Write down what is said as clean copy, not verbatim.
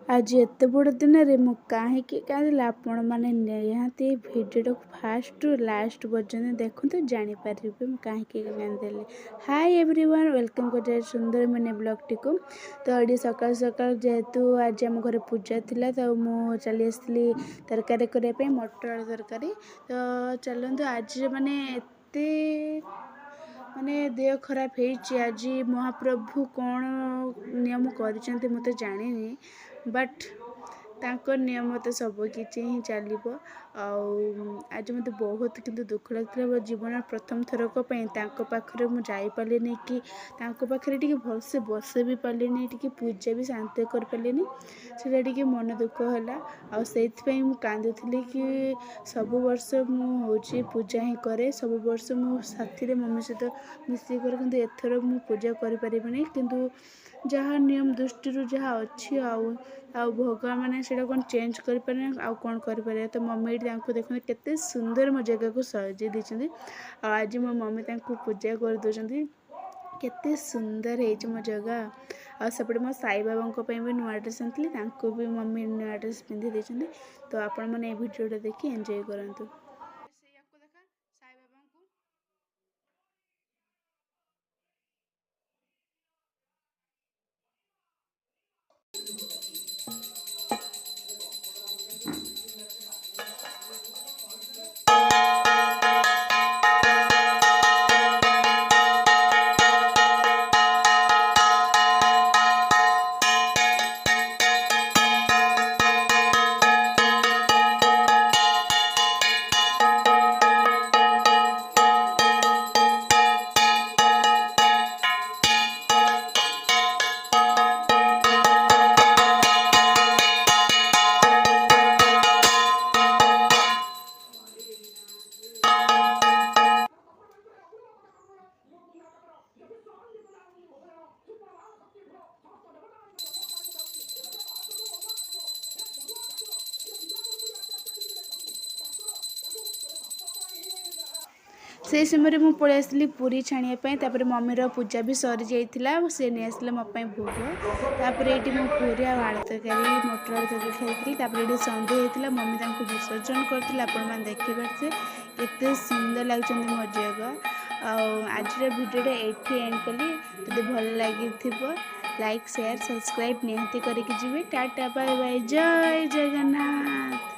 आज एत बड़ दिन में कहीं कांदी आपण मैंने निहाती भिडियो फास्ट रु लास्ट पर्यटन देखु तो जापर कहीं कांदी। हाय एवरीवन वेलकम कर सुंदर मैंने ब्लॉग टी को। तो ये सकाल सकाल जेहेतु आज आम घर पूजा थिला तो मु चली आसली तरकारी करने मटर आलू तरकारी। तो चलते आज माने एते माने देह खराब है आज महाप्रभु कौन नियम कर मत जानी बट तांको नियम तो सब किसी ही चलो। आज मत बहुत किंतु दुख लगता जीवन प्रथम थरक पाखे मुझे जापारे कि पाखे टे भलसे बस भी पारे टे पूजा भी शांति कर पारे से मन दुख है। आईपाई कांदी कि सब वर्ष मुझे पूजा ही करे सब वर्ष मो साथी मम्मी सहित मिसिक कि एथर मु पूजा करें किंतु जहाँ नियम दृष्टि जहाँ अच्छी भगवान मैंने से कौन चेंज कर कौन कर। तो मम्मी देखते केते सुंदर मो जगह को सजे देती। आज मो मम्मी पूजा कर दे केते सुंदर है मो जगह। आसपटे मो साई बाबा भी नुआ ड्रेस आनी भी मम्मी नुआ ड्रेस पिंधि देते। तो आपण मैंने वीडियो देखी एंजॉय करंतु। से समय मुझे पलि आसली पूरी छाणियापाई मम्मीर पूजा भी सरी जाइला सी नहीं आसला मोपाई भोग। तापर ये पूरी आलू तरकारी मटर आलू तरकारी खाई ये सन्डे होता मम्मी विसर्जन करते आप देखिपे केते सुंदर लगे मो जगह। आज भिडियो ये एंड कली तो भल लगी लाइक शेयर सब्सक्राइब निहाती करके जी। टाटा बाय बाय जय जगन्नाथ।